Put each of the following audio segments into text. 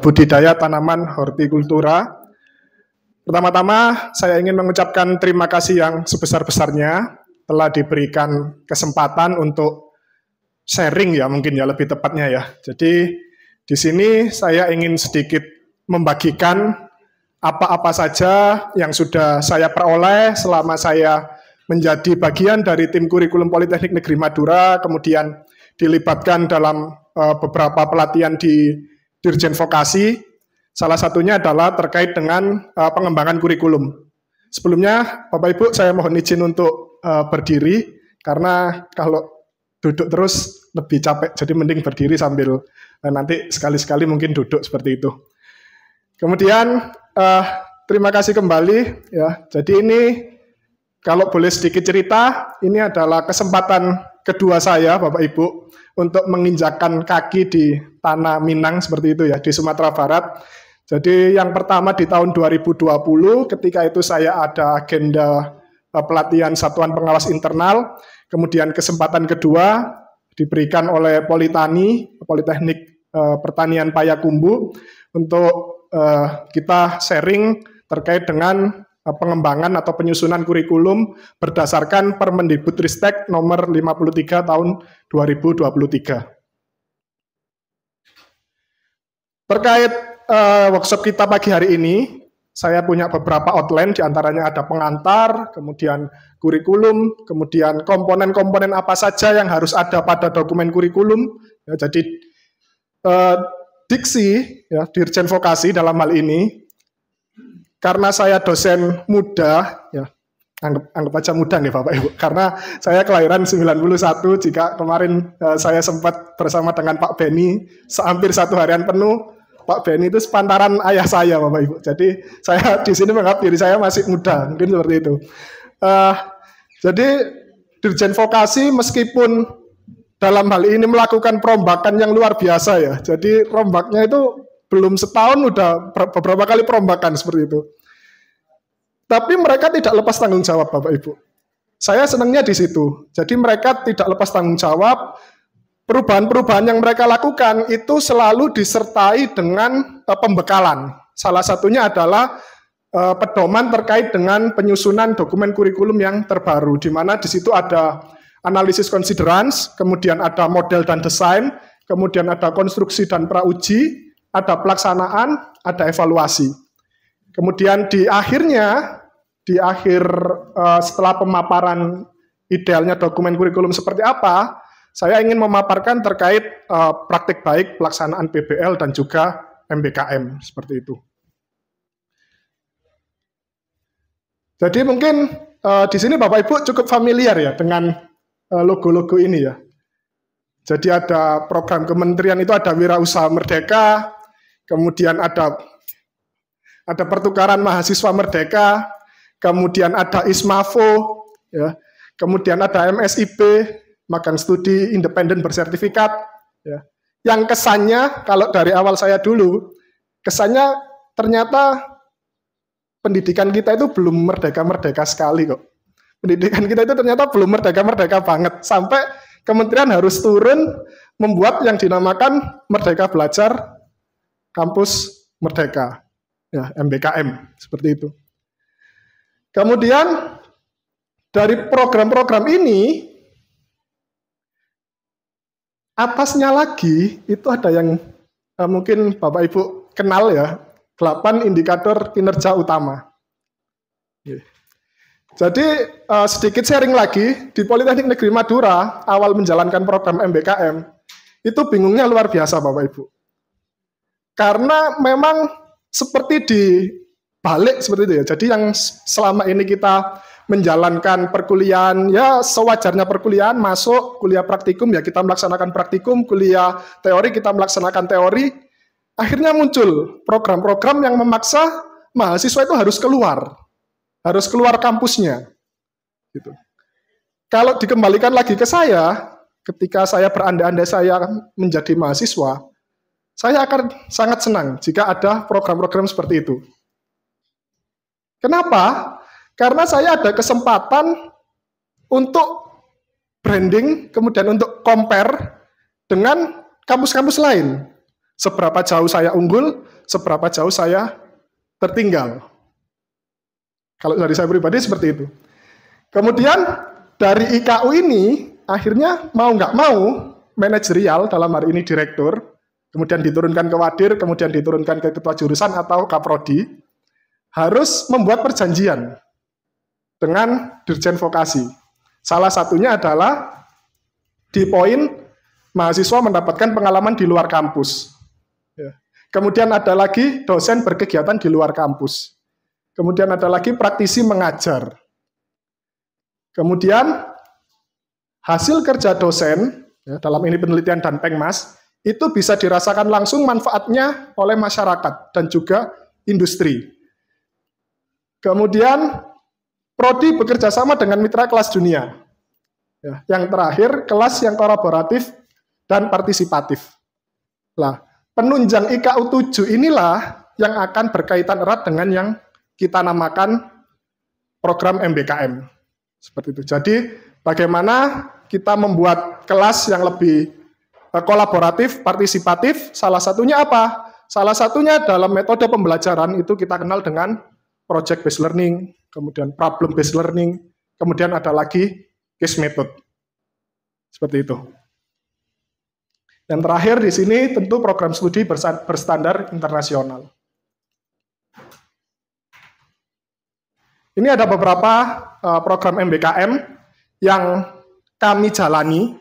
budidaya tanaman hortikultura. Pertama-tama saya ingin mengucapkan terima kasih yang sebesar-besarnya telah diberikan kesempatan untuk sharing ya, mungkin ya lebih tepatnya ya. Jadi di sini saya ingin sedikit membagikan apa-apa saja yang sudah saya peroleh selama saya menjadi bagian dari tim kurikulum Politeknik Negeri Madura, kemudian dilibatkan dalam beberapa pelatihan di Dirjen Vokasi. Salah satunya adalah terkait dengan pengembangan kurikulum. Sebelumnya, Bapak Ibu, saya mohon izin untuk berdiri, karena kalau duduk terus lebih capek, jadi mending berdiri sambil nanti sekali-sekali mungkin duduk seperti itu. Kemudian, terima kasih kembali. Ya. Jadi ini, kalau boleh sedikit cerita, ini adalah kesempatan kedua saya, Bapak Ibu, untuk menginjakkan kaki di tanah Minang seperti itu ya, di Sumatera Barat. Jadi yang pertama di tahun 2020, ketika itu saya ada agenda pelatihan Satuan Pengawas Internal. Kemudian kesempatan kedua diberikan oleh Politani, Politeknik Pertanian Payakumbuh, untuk kita sharing terkait dengan pengembangan atau penyusunan kurikulum berdasarkan Permendikbudristek nomor 53 tahun 2023. Terkait workshop kita pagi hari ini, saya punya beberapa outline, diantaranya ada pengantar, kemudian kurikulum, kemudian komponen-komponen apa saja yang harus ada pada dokumen kurikulum. Ya, jadi diksi, ya, Dirjen Vokasi dalam hal ini, karena saya dosen muda, ya, anggap aja muda nih Bapak Ibu, karena saya kelahiran 91, jika kemarin saya sempat bersama dengan Pak Beni, hampir satu harian penuh. Pak Beni itu sepantaran ayah saya, Bapak Ibu. Jadi saya di sini menganggap diri saya masih muda, mungkin seperti itu. Jadi Dirjen Vokasi meskipun dalam hal ini melakukan perombakan yang luar biasa ya. Jadi rombaknya itu belum setahun udah beberapa kali perombakan seperti itu. Tapi mereka tidak lepas tanggung jawab, Bapak Ibu. Saya senangnya di situ. Jadi mereka tidak lepas tanggung jawab. Perubahan-perubahan yang mereka lakukan itu selalu disertai dengan pembekalan. Salah satunya adalah pedoman terkait dengan penyusunan dokumen kurikulum yang terbaru, di mana di situ ada analisis considerance, kemudian ada model dan desain, kemudian ada konstruksi dan prauji, ada pelaksanaan, ada evaluasi. Kemudian di akhir setelah pemaparan idealnya dokumen kurikulum seperti apa, saya ingin memaparkan terkait praktik baik pelaksanaan PBL dan juga MBKM seperti itu. Jadi mungkin di sini Bapak Ibu cukup familiar ya dengan logo-logo ini ya. Jadi ada program kementerian itu ada Wirausaha Merdeka, kemudian ada pertukaran mahasiswa merdeka, kemudian ada ISMAVO, ya, kemudian ada MSIP, magang studi independen bersertifikat, ya. Yang kesannya, kalau dari awal saya dulu, kesannya ternyata pendidikan kita itu belum merdeka-merdeka sekali kok. Pendidikan kita itu ternyata belum merdeka-merdeka banget, sampai kementerian harus turun membuat yang dinamakan Merdeka Belajar Kampus Merdeka, ya, MBKM, seperti itu. Kemudian dari program-program ini, atasnya lagi itu ada yang mungkin Bapak Ibu kenal ya, 8 indikator kinerja utama. Jadi sedikit sharing lagi, di Politeknik Negeri Madura awal menjalankan program MBKM itu bingungnya luar biasa Bapak Ibu. Karena memang seperti dibalik seperti itu ya. Jadi yang selama ini kita menjalankan perkuliahan, ya sewajarnya perkuliahan, masuk kuliah praktikum, ya kita melaksanakan praktikum, kuliah teori, kita melaksanakan teori. Akhirnya muncul program-program yang memaksa mahasiswa itu harus keluar kampusnya. Gitu. Kalau dikembalikan lagi ke saya, ketika saya berandai-andai saya menjadi mahasiswa, saya akan sangat senang jika ada program-program seperti itu. Kenapa? Karena saya ada kesempatan untuk branding, kemudian untuk compare dengan kampus-kampus lain. Seberapa jauh saya unggul, seberapa jauh saya tertinggal. Kalau dari saya pribadi seperti itu. Kemudian dari IKU ini, akhirnya mau nggak mau, manajerial dalam hari ini direktur, kemudian diturunkan ke wadir, kemudian diturunkan ke ketua jurusan atau kaprodi, harus membuat perjanjian dengan dirjen vokasi. Salah satunya adalah di poin mahasiswa mendapatkan pengalaman di luar kampus. Kemudian ada lagi dosen berkegiatan di luar kampus. Kemudian ada lagi praktisi mengajar. Kemudian hasil kerja dosen, dalam ini penelitian dan Pengmas, itu bisa dirasakan langsung manfaatnya oleh masyarakat dan juga industri. Kemudian prodi bekerja sama dengan mitra kelas dunia. Yang terakhir, kelas yang kolaboratif dan partisipatif. Nah, penunjang IKU 7 inilah yang akan berkaitan erat dengan yang kita namakan program MBKM. Seperti itu. Jadi, bagaimana kita membuat kelas yang lebih kolaboratif, partisipatif, salah satunya apa? Salah satunya dalam metode pembelajaran itu kita kenal dengan project based learning, kemudian problem based learning, kemudian ada lagi case method. Seperti itu. Dan terakhir di sini tentu program studi berstandar internasional. Ini ada beberapa program MBKM yang kami jalani.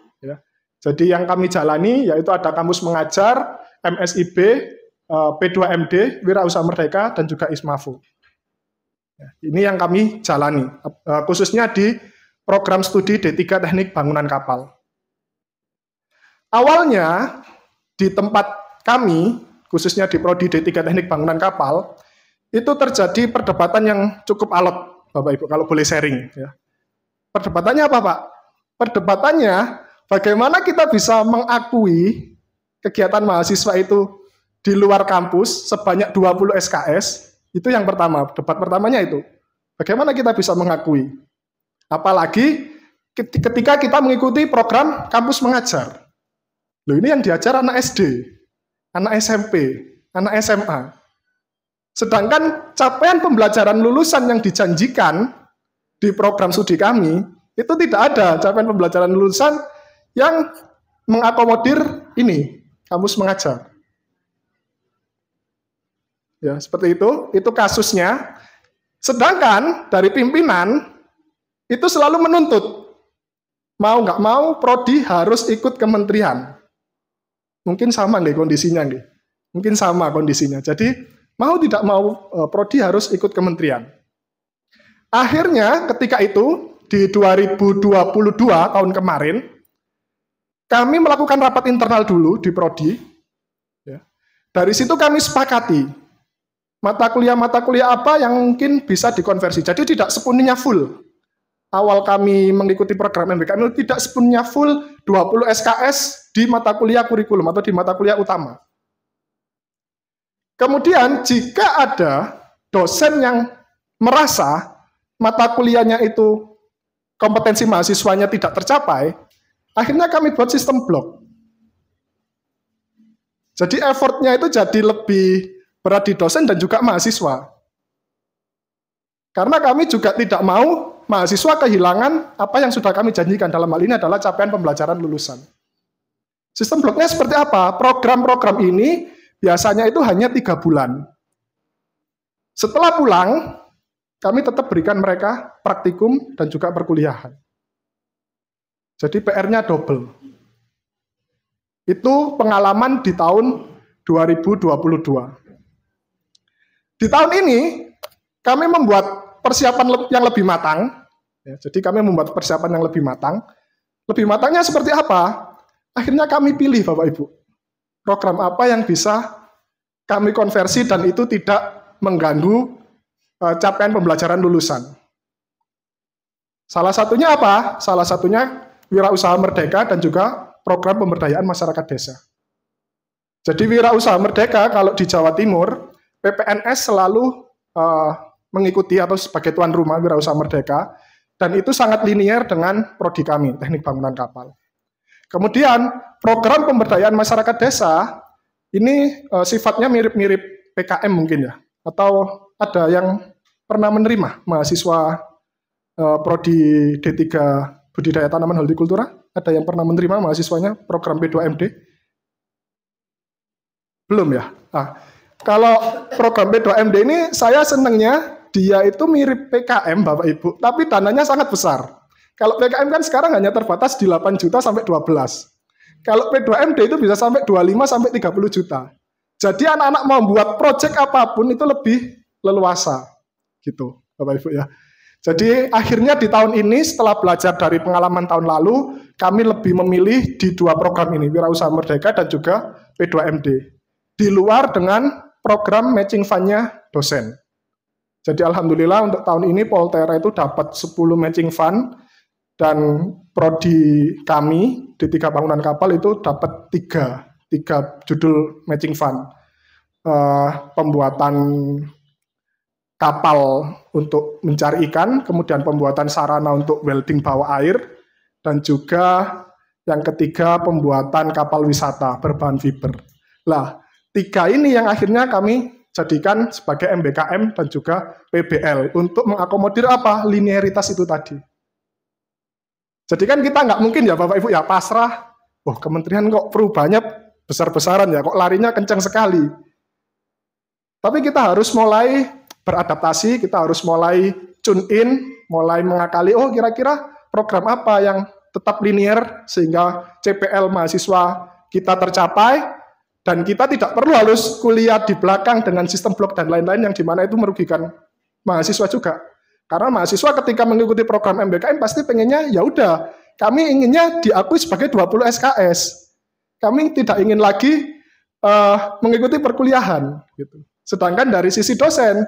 Jadi yang kami jalani yaitu ada Kamus Mengajar, MSIB, P2MD, Wirausaha Merdeka, dan juga ISMAFU. Ini yang kami jalani, khususnya di program studi D3 Teknik Bangunan Kapal. Awalnya di tempat kami, khususnya di Prodi D3 Teknik Bangunan Kapal, itu terjadi perdebatan yang cukup alot, Bapak Ibu, kalau boleh sharing. Perdebatannya apa, Pak? Perdebatannya bagaimana kita bisa mengakui kegiatan mahasiswa itu di luar kampus sebanyak 20 SKS, itu yang pertama, debat pertamanya itu. Bagaimana kita bisa mengakui? Apalagi ketika kita mengikuti program kampus mengajar. Loh, ini yang diajar anak SD, anak SMP, anak SMA. Sedangkan capaian pembelajaran lulusan yang dijanjikan di program studi kami, itu tidak ada capaian pembelajaran lulusan yang mengakomodir ini, kampus mengajar. Ya, seperti itu kasusnya. Sedangkan dari pimpinan, itu selalu menuntut, mau nggak mau, prodi harus ikut kementerian. Mungkin sama nggak kondisinya nggak? Mungkin sama kondisinya. Jadi mau tidak mau prodi harus ikut kementerian. Akhirnya ketika itu di 2022 tahun kemarin kami melakukan rapat internal dulu di prodi. Ya. Dari situ kami sepakati mata kuliah apa yang mungkin bisa dikonversi. Jadi tidak sepenuhnya full. Awal kami mengikuti program MBKM itu tidak sepenuhnya full 20 SKS di mata kuliah kurikulum atau di mata kuliah utama. Kemudian jika ada dosen yang merasa mata kuliahnya itu kompetensi mahasiswanya tidak tercapai, akhirnya kami buat sistem blok. Jadi effortnya itu jadi lebih berat di dosen dan juga mahasiswa. Karena kami juga tidak mau mahasiswa kehilangan apa yang sudah kami janjikan, dalam hal ini adalah capaian pembelajaran lulusan. Sistem bloknya seperti apa? Program-program ini biasanya itu hanya 3 bulan. Setelah pulang, kami tetap berikan mereka praktikum dan juga perkuliahan. Jadi PR-nya double. Itu pengalaman di tahun 2022. Di tahun ini, kami membuat persiapan yang lebih matang. Ya, jadi kami membuat persiapan yang lebih matang. Lebih matangnya seperti apa? Akhirnya kami pilih, Bapak Ibu, program apa yang bisa kami konversi dan itu tidak mengganggu capaian pembelajaran lulusan. Salah satunya apa? Salah satunya Wirausaha Merdeka dan juga program pemberdayaan masyarakat desa. Jadi Wirausaha Merdeka kalau di Jawa Timur, PPNS selalu mengikuti atau sebagai tuan rumah Wirausaha Merdeka, dan itu sangat linier dengan prodi kami, Teknik Bangunan Kapal. Kemudian program pemberdayaan masyarakat desa Ini sifatnya mirip-mirip PKM mungkin ya, atau ada yang pernah menerima mahasiswa prodi D3 Budidaya Tanaman Hortikultura? Ada yang pernah menerima mahasiswanya program P2MD? Belum ya? Nah, kalau program P2MD ini saya senangnya dia itu mirip PKM Bapak Ibu, tapi dananya sangat besar. Kalau PKM kan sekarang hanya terbatas di 8 juta sampai 12. Kalau P2MD itu bisa sampai 25 sampai 30 juta. Jadi anak-anak mau buat proyek apapun itu lebih leluasa. Gitu, Bapak Ibu ya. Jadi akhirnya di tahun ini setelah belajar dari pengalaman tahun lalu, kami lebih memilih di dua program ini, Wirausaha Merdeka dan juga P2MD. Di luar dengan program matching fund-nya dosen. Jadi alhamdulillah untuk tahun ini Poltera itu dapat 10 matching fund, dan prodi kami di 3 bangunan kapal itu dapat 3 judul matching fund. Pembuatan kapal untuk mencari ikan, kemudian pembuatan sarana untuk welding bawah air, dan juga yang ketiga pembuatan kapal wisata berbahan fiber. Lah, 3 ini yang akhirnya kami jadikan sebagai MBKM dan juga PBL untuk mengakomodir apa? Linearitas itu tadi. Jadi kan kita nggak mungkin ya Bapak Ibu ya pasrah, kementerian kok perubahannya besar-besaran ya, kok larinya kencang sekali. Tapi kita harus mulai beradaptasi, kita harus mulai tune in, mulai mengakali, kira-kira program apa yang tetap linear sehingga CPL mahasiswa kita tercapai, dan kita tidak perlu harus kuliah di belakang dengan sistem blok dan lain-lain yang dimana itu merugikan mahasiswa juga. Karena mahasiswa ketika mengikuti program MBKM pasti pengennya ya udah, kami inginnya diakui sebagai 20 SKS. Kami tidak ingin lagi mengikuti perkuliahan gitu. Sedangkan dari sisi dosen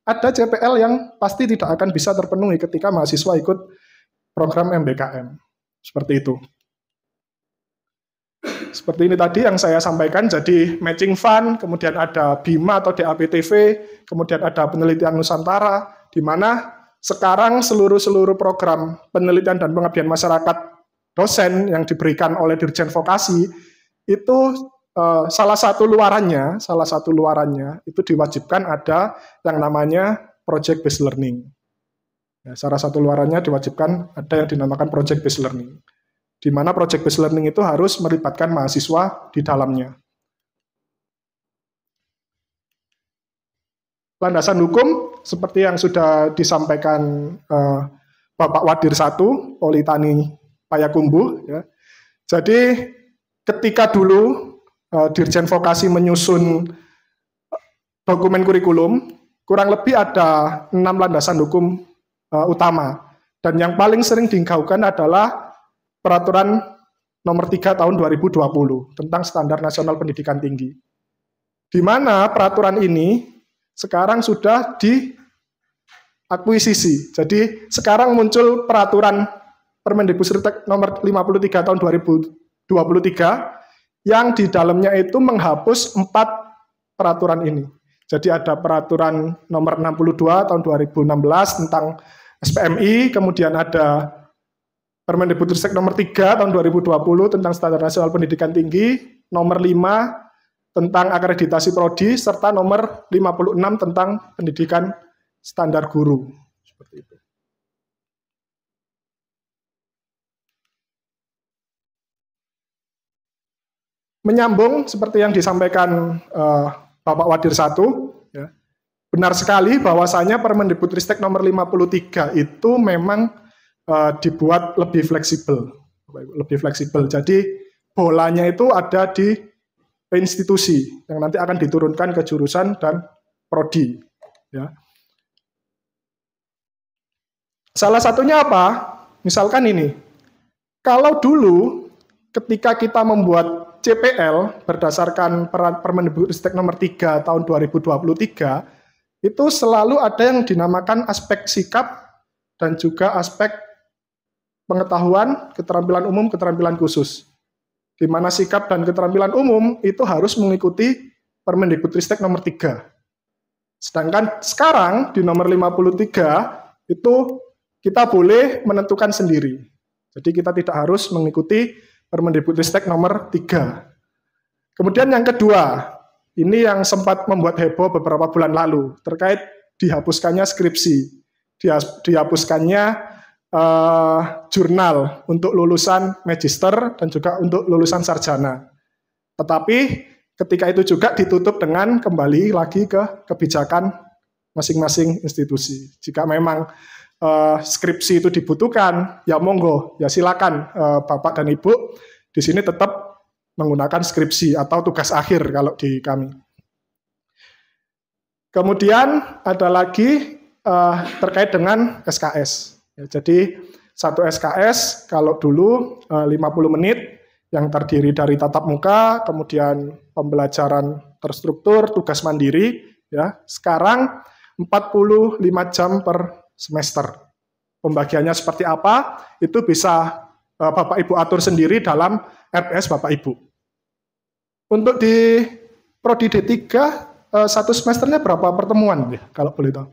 ada CPL yang pasti tidak akan bisa terpenuhi ketika mahasiswa ikut program MBKM. Seperti itu. Seperti ini tadi yang saya sampaikan, jadi matching fund, kemudian ada BIMA atau DAPTV, kemudian ada penelitian Nusantara, di mana sekarang seluruh program penelitian dan pengabdian masyarakat dosen yang diberikan oleh Dirjen Vokasi itu salah satu luarannya itu diwajibkan ada yang namanya project based learning. Ya, salah satu luarannya diwajibkan ada yang dinamakan project based learning, di mana project based learning itu harus melibatkan mahasiswa di dalamnya. Landasan hukum seperti yang sudah disampaikan Bapak Wadir 1, Politani Payakumbuh. Ya. Jadi ketika dulu Dirjen Vokasi menyusun dokumen kurikulum, kurang lebih ada 6 landasan hukum utama. Dan yang paling sering digaungkan adalah Peraturan Nomor 3 Tahun 2020 tentang Standar Nasional Pendidikan Tinggi. Di mana peraturan ini sekarang sudah diakuisisi. Jadi sekarang muncul peraturan Permendikbudristek nomor 53 tahun 2023 yang di dalamnya itu menghapus 4 peraturan ini. Jadi ada peraturan nomor 62 tahun 2016 tentang SPMI, kemudian ada Permendikbudristek nomor 3 tahun 2020 tentang Standar Nasional Pendidikan Tinggi, nomor 5 tentang akreditasi prodi, serta nomor 56 tentang pendidikan standar guru. Seperti itu. Menyambung seperti yang disampaikan Bapak Wadir 1, ya, benar sekali bahwasanya Permendikbudristek nomor 53 itu memang dibuat lebih fleksibel. Jadi bolanya itu ada di institusi yang nanti akan diturunkan ke jurusan dan prodi. Ya. Salah satunya apa? Misalkan ini, kalau dulu ketika kita membuat CPL berdasarkan Permendikbudristek nomor 3 tahun 2023, itu selalu ada yang dinamakan aspek sikap dan juga aspek pengetahuan, keterampilan umum, keterampilan khusus. Di mana sikap dan keterampilan umum itu harus mengikuti Permendikbudristek nomor 3. Sedangkan sekarang di nomor 53 itu kita boleh menentukan sendiri. Jadi kita tidak harus mengikuti Permendikbudristek nomor 3. Kemudian yang kedua, ini yang sempat membuat heboh beberapa bulan lalu terkait dihapuskannya skripsi, dihapuskannya jurnal untuk lulusan magister dan juga untuk lulusan sarjana. Tetapi ketika itu juga ditutup dengan kembali lagi ke kebijakan masing-masing institusi. Jika memang skripsi itu dibutuhkan, ya monggo, ya silakan Bapak dan Ibu di sini tetap menggunakan skripsi atau tugas akhir kalau di kami. Kemudian ada lagi terkait dengan SKS. Ya, jadi satu SKS kalau dulu 50 menit yang terdiri dari tatap muka, kemudian pembelajaran terstruktur, tugas mandiri, ya. Sekarang 45 jam per semester. Pembagiannya seperti apa? Itu bisa Bapak Ibu atur sendiri dalam RPS Bapak Ibu. Untuk di Prodi D3 satu semesternya berapa pertemuan ya, kalau boleh tahu?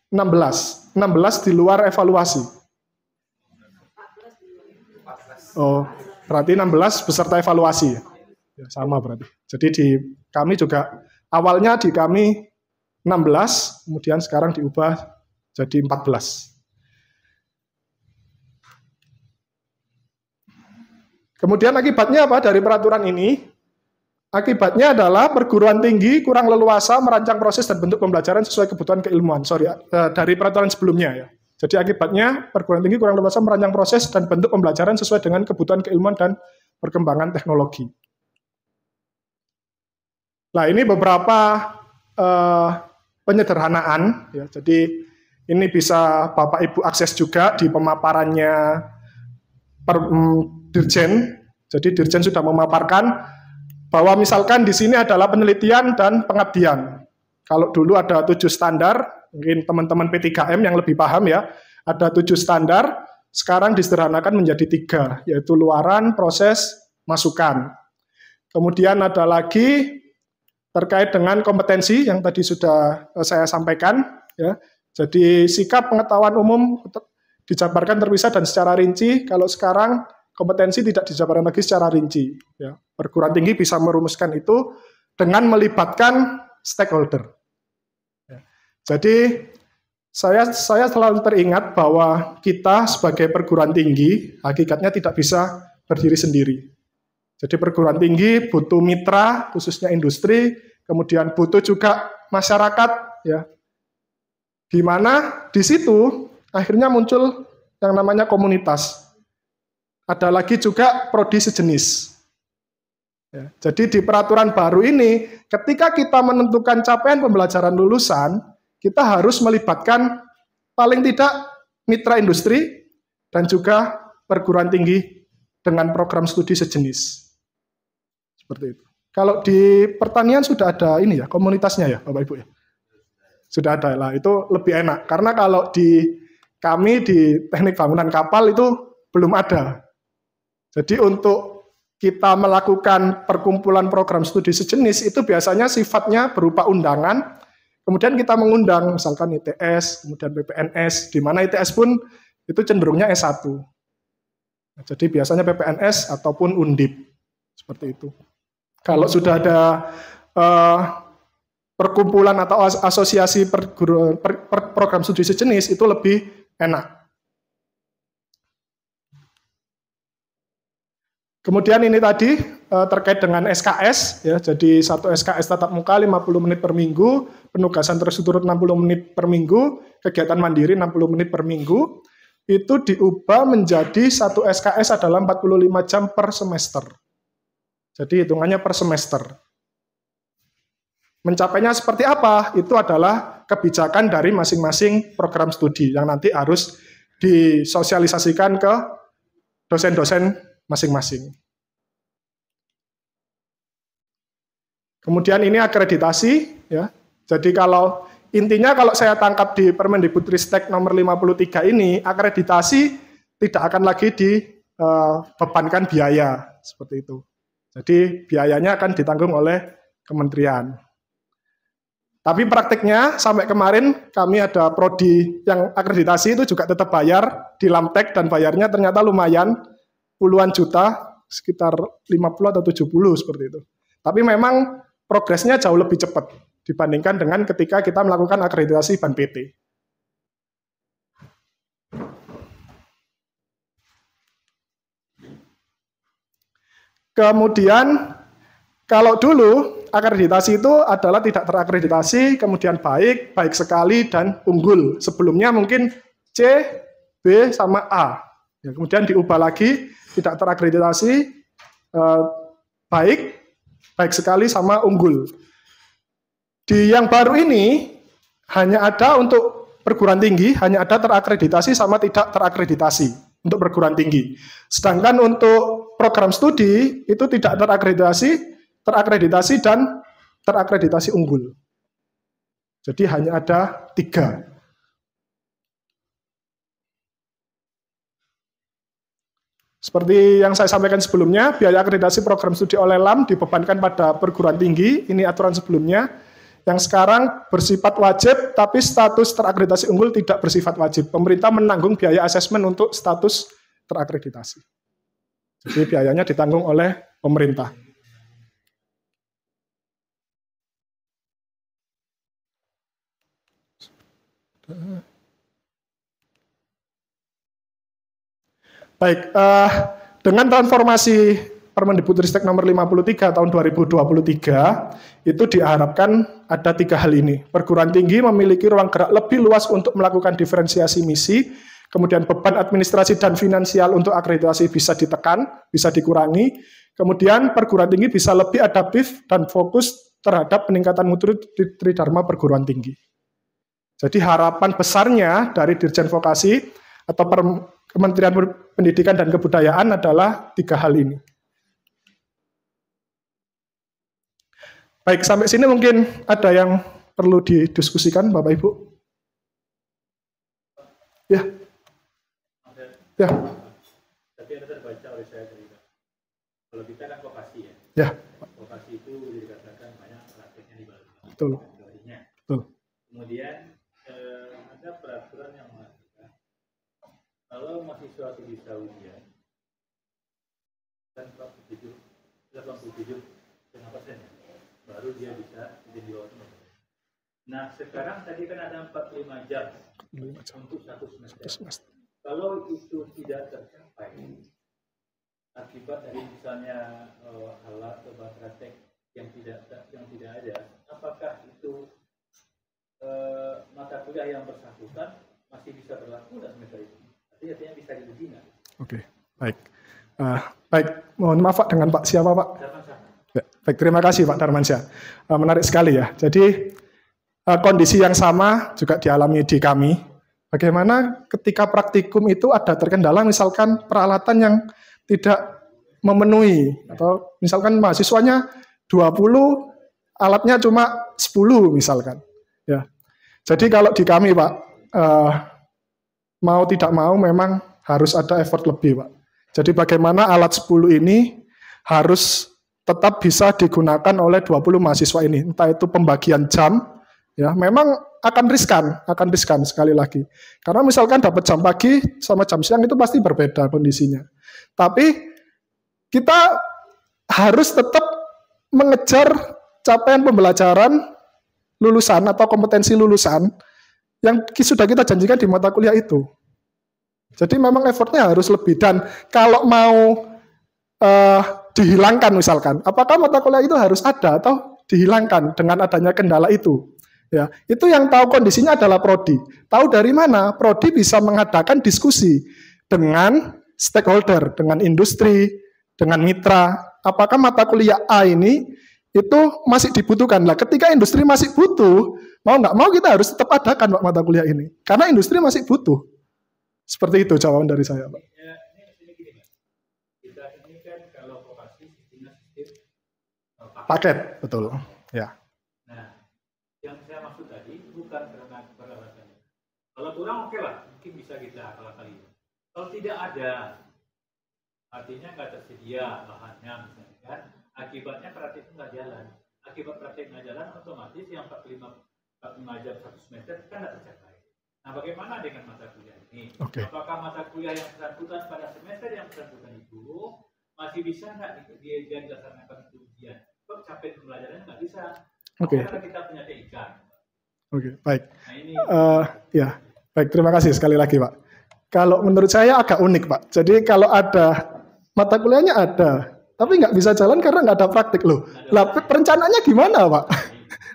16 di luar evaluasi. Oh, berarti 16 beserta evaluasi. Ya, sama berarti. Jadi di kami juga awalnya di kami 16, kemudian sekarang diubah jadi 14. Kemudian akibatnya apa dari peraturan ini? Akibatnya adalah perguruan tinggi kurang leluasa merancang proses dan bentuk pembelajaran sesuai kebutuhan keilmuan. Dari peraturan sebelumnya ya. Jadi akibatnya perguruan tinggi kurang leluasa merancang proses dan bentuk pembelajaran sesuai dengan kebutuhan keilmuan dan perkembangan teknologi. Nah, ini beberapa penyederhanaan ya. Jadi ini bisa Bapak Ibu akses juga di pemaparannya Dirjen. Jadi Dirjen sudah memaparkan bahwa misalkan di sini adalah penelitian dan pengabdian. Kalau dulu ada 7 standar, mungkin teman-teman P3M yang lebih paham ya, ada 7 standar, sekarang disederhanakan menjadi 3, yaitu luaran, proses, masukan. Kemudian ada lagi terkait dengan kompetensi yang tadi sudah saya sampaikan, ya. Jadi sikap pengetahuan umum dijabarkan terpisah dan secara rinci. Kalau sekarang kompetensi tidak dijabarkan lagi secara rinci. Ya. Perguruan tinggi bisa merumuskan itu dengan melibatkan stakeholder. Ya. Jadi saya selalu teringat bahwa kita sebagai perguruan tinggi hakikatnya tidak bisa berdiri sendiri. Jadi perguruan tinggi butuh mitra, khususnya industri, kemudian butuh juga masyarakat, ya. Di mana di situ akhirnya muncul yang namanya komunitas. Ada lagi juga prodi sejenis. Ya, jadi di peraturan baru ini, ketika kita menentukan capaian pembelajaran lulusan, kita harus melibatkan paling tidak mitra industri dan juga perguruan tinggi dengan program studi sejenis. Seperti itu. Kalau di pertanian sudah ada ini ya, komunitasnya ya, Bapak Ibu ya. Sudah ada lah, itu lebih enak. Karena kalau di kami di teknik bangunan kapal itu belum ada. Jadi untuk kita melakukan perkumpulan program studi sejenis itu biasanya sifatnya berupa undangan, kemudian kita mengundang misalkan ITS, kemudian PPNS, di mana ITS pun itu cenderungnya S1. Jadi biasanya PPNS ataupun Undip, seperti itu. Kalau sudah ada perkumpulan atau asosiasi program studi sejenis itu lebih enak. Kemudian ini tadi terkait dengan SKS, ya, jadi satu SKS tatap muka 50 menit per minggu, penugasan terus-menerus 60 menit per minggu, kegiatan mandiri 60 menit per minggu, itu diubah menjadi satu SKS adalah 45 jam per semester. Jadi hitungannya per semester. Mencapainya seperti apa? Itu adalah kebijakan dari masing-masing program studi yang nanti harus disosialisasikan ke dosen-dosen masing-masing. Kemudian ini akreditasi, ya. Jadi kalau intinya kalau saya tangkap di Permendikbudristek nomor 53 ini, akreditasi tidak akan lagi dibebankan biaya seperti itu. Jadi biayanya akan ditanggung oleh kementerian. Tapi praktiknya sampai kemarin kami ada prodi yang akreditasi itu juga tetap bayar di Lamtek dan bayarnya ternyata lumayan puluhan juta, sekitar 50 atau 70 seperti itu. Tapi memang progresnya jauh lebih cepat dibandingkan dengan ketika kita melakukan akreditasi BAN PT. Kemudian kalau dulu akreditasi itu adalah tidak terakreditasi, kemudian baik, baik sekali, dan unggul. Sebelumnya mungkin C, B, sama A. Ya, kemudian diubah lagi, tidak terakreditasi, baik, baik sekali, sama unggul. Di yang baru ini, hanya ada untuk perguruan tinggi, hanya ada terakreditasi sama tidak terakreditasi untuk perguruan tinggi. Sedangkan untuk program studi, itu tidak terakreditasi dan terakreditasi unggul. Jadi hanya ada 3. Seperti yang saya sampaikan sebelumnya, biaya akreditasi program studi oleh LAM dibebankan pada perguruan tinggi, ini aturan sebelumnya, yang sekarang bersifat wajib, tapi status terakreditasi unggul tidak bersifat wajib. Pemerintah menanggung biaya asesmen untuk status terakreditasi. Jadi biayanya ditanggung oleh pemerintah. Baik, dengan transformasi Permendikbudristek nomor 53 tahun 2023, itu diharapkan ada 3 hal ini. Perguruan tinggi memiliki ruang gerak lebih luas untuk melakukan diferensiasi misi, kemudian beban administrasi dan finansial untuk akreditasi bisa ditekan, bisa dikurangi, kemudian perguruan tinggi bisa lebih adaptif dan fokus terhadap peningkatan mutu tridharma perguruan tinggi. Jadi harapan besarnya dari Dirjen Vokasi atau Kementerian Pendidikan dan Kebudayaan adalah 3 hal ini. Baik, sampai sini mungkin ada yang perlu didiskusikan, Bapak Ibu. Ya. Ya. Tapi ada terbaca oleh saya dari kalau kita kan vokasi ya. Ya. Vokasi itu dikatakan banyak prakteknya di balik. Betul. Betul. Kemudian ada peraturan yang mengatakan kalau mahasiswa bisa ujian dan 87,5% baru dia bisa jadi di bawah. Nah sekarang tadi kan ada 45 jam untuk 1 semester. Kalau itu tidak tercapai akibat dari misalnya alat atau praktek yang tidak ada, apakah itu mata kuliah yang bersangkutan masih bisa berlaku dan semester itu? Artinya bisa diuji nggak? Oke, baik. Baik, mohon maaf Pak, dengan Pak siapa Pak? Ya, baik, terima kasih Pak Darmansyah. Menarik sekali ya. Jadi kondisi yang sama juga dialami di kami. Bagaimana ketika praktikum itu ada terkendala misalkan peralatan yang tidak memenuhi, atau misalkan mahasiswanya 20, alatnya cuma 10 misalkan. Ya. Jadi kalau di kami Pak, mau tidak mau memang harus ada effort lebih Pak. Jadi bagaimana alat 10 ini harus tetap bisa digunakan oleh 20 mahasiswa ini, entah itu pembagian jam, ya memang akan riskan sekali lagi. Karena misalkan dapat jam pagi sama jam siang itu pasti berbeda kondisinya. Tapi kita harus tetap mengejar capaian pembelajaran lulusan atau kompetensi lulusan yang sudah kita janjikan di mata kuliah itu. Jadi memang effortnya harus lebih. Dan kalau mau dihilangkan misalkan, apakah mata kuliah itu harus ada atau dihilangkan dengan adanya kendala itu? Ya, itu yang tahu kondisinya adalah prodi. Tahu dari mana? Prodi bisa mengadakan diskusi dengan stakeholder, dengan industri, dengan mitra. Apakah mata kuliah A ini itu masih dibutuhkan? Lah, ketika industri masih butuh, mau nggak mau kita harus tetap adakan mata kuliah ini, karena industri masih butuh. Seperti itu jawaban dari saya, Pak. Ya, ini gini, Pak. Kita ini kan kalau vokasi sistemnya paket, betul. Ya. Yang saya maksud tadi bukan karena peralatannya. Kalau kurang oke lah, mungkin bisa kita akal-akali. Kalau tidak ada, artinya nggak tersedia bahannya misalnya kan, akibatnya praktik nggak jalan. Akibat praktik nggak jalan, otomatis yang 45 45 jam satu semester kan tidak tercapai. Nah, bagaimana dengan mata kuliah ini? Oke. Apakah mata kuliah yang bersangkutan pada semester yang bersangkutan itu masih bisa nggak dia dilaksanakan ujian? Kok capek pembelajarannya nggak bisa? Oke. Karena kita punya TIK. Oke, baik. Nah, ini ya, baik. Terima kasih sekali lagi, Pak. Kalau menurut saya agak unik, Pak. Jadi kalau ada mata kuliahnya ada, tapi nggak bisa jalan karena nggak ada praktik loh. Lah, perencanaannya gimana, Pak?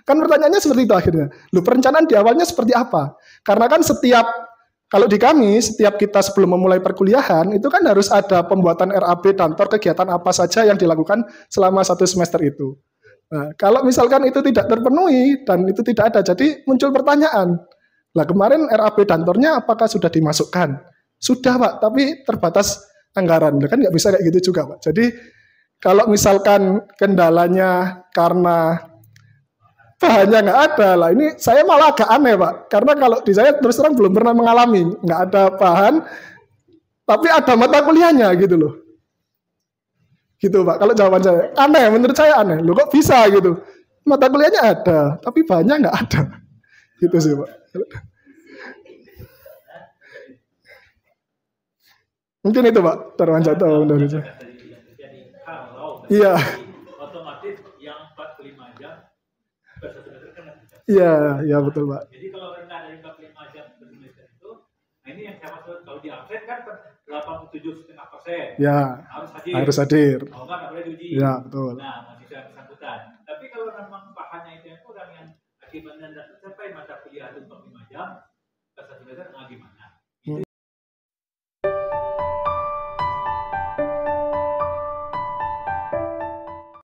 Kan pertanyaannya seperti itu akhirnya. Loh, perencanaan di awalnya seperti apa? Karena kan kalau di kami, setiap kita sebelum memulai perkuliahan, itu kan harus ada pembuatan RAB Dantor kegiatan apa saja yang dilakukan selama 1 semester itu. Nah, kalau misalkan itu tidak terpenuhi dan itu tidak ada, jadi muncul pertanyaan. Lah kemarin RAB Dantornya apakah sudah dimasukkan? Sudah, Pak, tapi terbatas anggaran. Kan nggak bisa kayak gitu juga, Pak. Jadi kalau misalkan kendalanya karena bahannya nggak ada lah, ini saya malah agak aneh, Pak, karena kalau di saya terus terang belum pernah mengalami nggak ada bahan tapi ada mata kuliahnya gitu loh, gitu Pak. Kalau jawaban saya aneh, menurut saya aneh loh, kok bisa gitu, mata kuliahnya ada tapi bahannya nggak ada, gitu sih Pak. Mungkin itu Pak Darwanjata dari saya. Iya. Otomatis yang 45 jam Iya, iya betul Pak. Jadi kalau rendah dari 45 jam per semester itu, nah ini yang saya maksud, kalau di absen kan 87,5%. Ya, harus hadir. Kalau nggak boleh diuji. Ya, betul. Nah, masih saya bersangkutan. Tapi kalau memang bahannya itu yang kurang, yang akibatnya tidak tercapai mata kuliah itu 45 jam per semester, gimana?